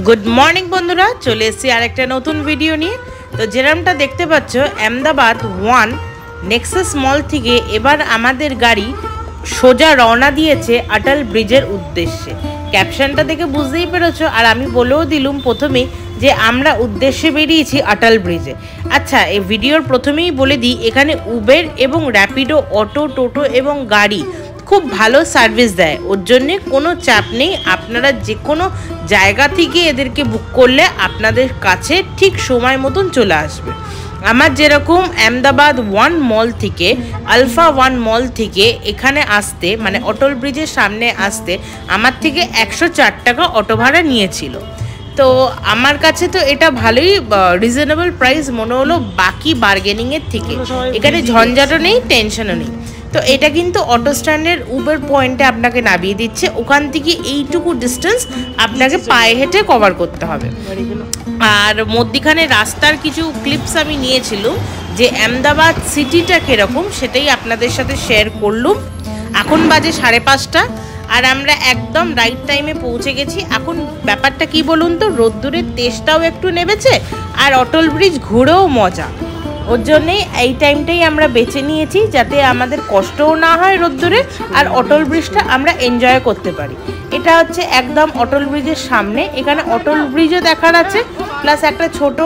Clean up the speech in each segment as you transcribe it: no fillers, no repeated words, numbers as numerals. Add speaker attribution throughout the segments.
Speaker 1: Good morning बंधुरा चले एसेছি আরেকটা নতুন ভিডিও নিয়ে। তো যেরকমটা দেখতে পাচ্ছ আহমেদাবাদ 1 নেক্সাস মল থেকে এবার আমাদের গাড়ি সোজা রওনা দিয়েছে অটল ব্রিজের উদ্দেশ্যে। ক্যাপশনটা দেখে বুঝতেই পেরেছো, আর আমি বলেও দিলুম প্রথমেই যে আমরা উদ্দেশ্যে বেরিয়েছি অটল ব্রিজে। আচ্ছা, এই ভিডিওর প্রথমেই বলে দিই, এখানে উবের এবং র্যাপিডো, অটো, টোটো এবং গাড়ি খুব ভালো সার্ভিস দেয়, ওর জন্যে কোনো চাপ নেই। আপনারা যে কোনো জায়গা থেকে এদেরকে বুক করলে আপনাদের কাছে ঠিক সময় মতন চলে আসবে। আমার যেরকম আহমেদাবাদ 1 মল থেকে আলফা 1 মল থেকে এখানে আসতে, মানে অটল ব্রিজের সামনে আসতে আমার থেকে 104 টাকা অটো ভাড়া নিয়েছিল। তো আমার কাছে তো এটা ভালোই রিজনেবল প্রাইস মনে হলো বাকি বার্গেনিংয়ের থেকে। এখানে ঝঞ্ঝাটও নেই, টেনশনও নেই। তো এটা কিন্তু অটো স্ট্যান্ডের উবের পয়েন্টে আপনাকে নামিয়ে দিচ্ছে। ওখান থেকে এইটুকু ডিস্টেন্স আপনাকে পায়ে হেঁটে কভার করতে হবে। আর মধ্যিখানে রাস্তার কিছু ক্লিপস আমি নিয়েছিলাম যে আহমেদাবাদ সিটিটা কীরকম, সেটাই আপনাদের সাথে শেয়ার করলুম। এখন বাজে 5:30 আর আমরা একদম রাইট টাইমে পৌঁছে গেছি। এখন ব্যাপারটা কি বলুন তো, রোদ্দুরের তেজটাও একটু নেমেছে আর অটল ব্রিজ ঘুরেও মজা, ওর জন্যেই এই টাইমটাই আমরা বেছে নিয়েছি যাতে আমাদের কষ্টও না হয় রোদ্দুরে, আর অটল ব্রিজটা আমরা এনজয় করতে পারি। এটা হচ্ছে একদম অটল ব্রিজের সামনে। এখানে অটল ব্রিজও দেখার আছে, প্লাস একটা ছোট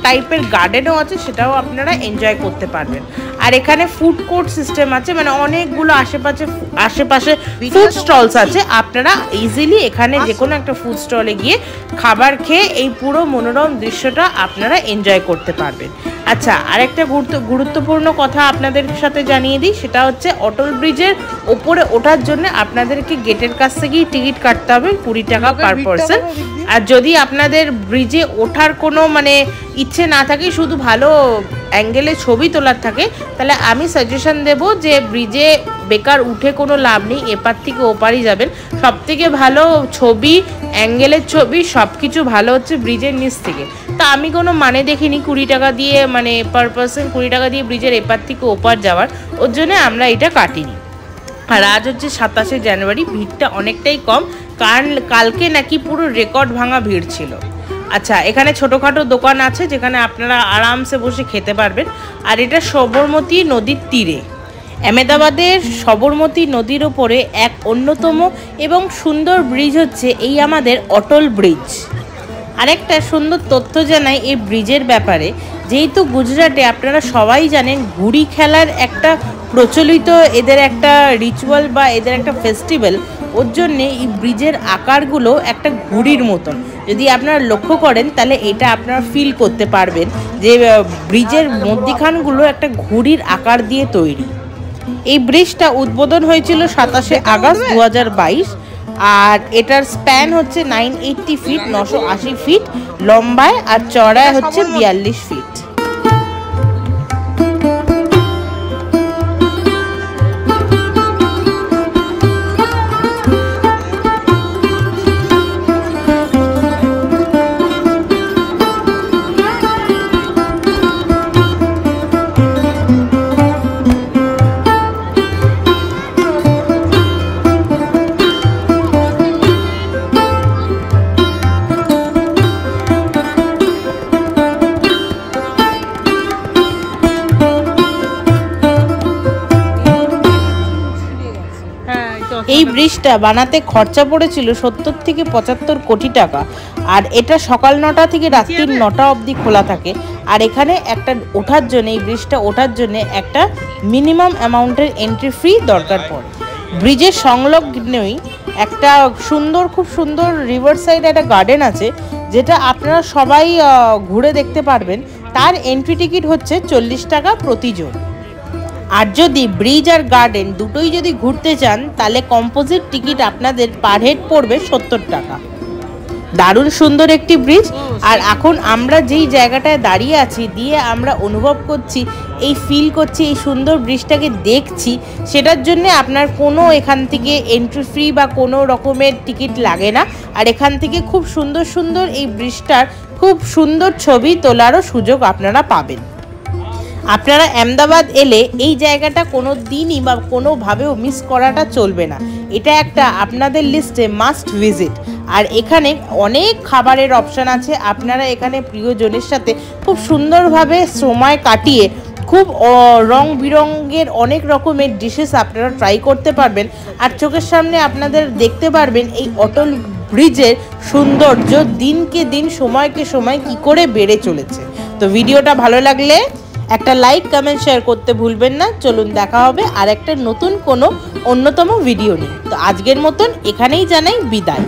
Speaker 1: টাইপের গার্ডেনও আছে, সেটাও আপনারা এনজয় করতে পারবেন। আর এখানে ফুড কোর্ট সিস্টেম আছে, মানে অনেকগুলো আশেপাশে ফুড স্টলস আছে। আপনারা ইজিলি এখানে যে কোনো একটা ফুড স্টলে গিয়ে খাবার খেয়ে এই পুরো মনোরম দৃশ্যটা আপনারা এনজয় করতে পারবেন। আচ্ছা, আরেকটা গুরুত্বপূর্ণ কথা আপনাদের সাথে জানিয়ে দিই, সেটা হচ্ছে অটল ব্রিজের ওপরে ওঠার জন্য আপনাদেরকে গেটের কাছ থেকেই টিকিট কাটতে হবে 20 টাকা পার পারসন। আর যদি আপনাদের ব্রিজে ওঠার কোনো ইচ্ছে না থাকে, শুধু ভালো অ্যাঙ্গেলে ছবি তোলার থাকে, তাহলে আমি সাজেশন দেব যে ব্রিজে বেকার উঠে কোনো লাভ নেই, এপার থেকে ওপারই যাবেন। সব থেকে ভালো ছবি, অ্যাঙ্গেলের ছবি সব কিছু ভালো হচ্ছে ব্রিজের নিচ থেকে। তা আমি কোনো দেখিনি 20 টাকা দিয়ে, পার পারসন 20 টাকা দিয়ে ব্রিজের এপার থেকে ওপার যাওয়ার, ওর জন্য আমরা এটা কাটিনি। আর আজ হচ্ছে 27শে জানুয়ারি, ভিড়টা অনেকটাই কম, কারণ কালকে নাকি পুরো রেকর্ড ভাঙা ভিড় ছিল। আচ্ছা, এখানে ছোটোখাটো দোকান আছে যেখানে আপনারা আরামসে বসে খেতে পারবেন। আর এটা সবরমতী নদীর তীরে। আহমেদাবাদের সবরমতী নদীর ওপরে এক অন্যতম এবং সুন্দর ব্রিজ হচ্ছে এই আমাদের অটল ব্রিজ। আরেকটা সুন্দর তথ্য জানাই এই ব্রিজের ব্যাপারে, যেহেতু গুজরাটে আপনারা সবাই জানেন ঘুড়ি খেলার একটা প্রচলিত এদের একটা রিচুয়াল বা এদের একটা ফেস্টিভ্যাল, ওর জন্যে এই ব্রিজের আকারগুলো একটা ঘুড়ির মতন। যদি আপনারা লক্ষ্য করেন তাহলে এটা আপনারা ফিল করতে পারবেন যে ব্রিজের মধ্যিখানগুলো একটা ঘুড়ির আকার দিয়ে তৈরি। এই ব্রিজটা উদ্বোধন হয়েছিল 27শে আগস্ট 2022। আর এটার স্প্যান হচ্ছে 980 ফিট, 980 ফিট লম্বায়, আর চড়ায় হচ্ছে 42 ফিট। এই ব্রিজটা বানাতে খরচা পড়েছিল 70 থেকে 75 কোটি টাকা। আর এটা সকাল 9টা থেকে রাত্রি 9টা অবধি খোলা থাকে। আর এখানে একটা ওঠার জন্য, এই ব্রিজটা ওঠার জন্য একটা মিনিমাম অ্যামাউন্টের এন্ট্রি ফি দরকার পড়ে। ব্রিজের সংলগ্নই একটা খুব সুন্দর রিভার সাইড একটা গার্ডেন আছে, যেটা আপনারা সবাই ঘুরে দেখতে পারবেন। তার এন্ট্রি টিকিট হচ্ছে 40 টাকা প্রতিজন। আর যদি ব্রিজ আর গার্ডেন দুটোই যদি ঘুরতে চান তাহলে কম্পোজিট টিকিট আপনাদের পার হেড পড়বে 70 টাকা। দারুণ সুন্দর একটি ব্রিজ। আর এখন আমরা যেই জায়গাটায় দাঁড়িয়ে আছি, দিয়ে আমরা অনুভব করছি, ফিল করছি, এই সুন্দর ব্রিজটাকে দেখছি, সেটার জন্য আপনার কোনো এখান থেকে এন্ট্রি ফি বা কোনো রকমের টিকিট লাগে না। আর এখান থেকে খুব সুন্দর সুন্দর এই ব্রিজটার খুব সুন্দর ছবি তোলারও সুযোগ আপনারা পাবেন। আপনারা আহমেদাবাদ এলে এই জায়গাটা কোনো দিনই বা কোনোভাবেও মিস করাটা চলবে না। এটা একটা আপনাদের লিস্টে মাস্ট ভিজিট। আর এখানে অনেক খাবারের অপশান আছে। আপনারা এখানে প্রিয়জনের সাথে খুব সুন্দরভাবে সময় কাটিয়ে খুব রং বিরঙের অনেক রকমের ডিশেস আপনারা ট্রাই করতে পারবেন। আর চোখের সামনে আপনাদের দেখতে পারবেন এই অটল ব্রিজের সৌন্দর্য দিনকে দিন সময়কে সময় কি করে বেড়ে চলেছে। তো ভিডিওটা ভালো লাগলে একটা লাইক কমেন্ট শেয়ার করতে ভুলবেন না। চলুন দেখা হবে আর একটা নতুন কোনো অন্যতম ভিডিও নিয়ে। তো আজকের মতন এখানেই জানাই বিদায়।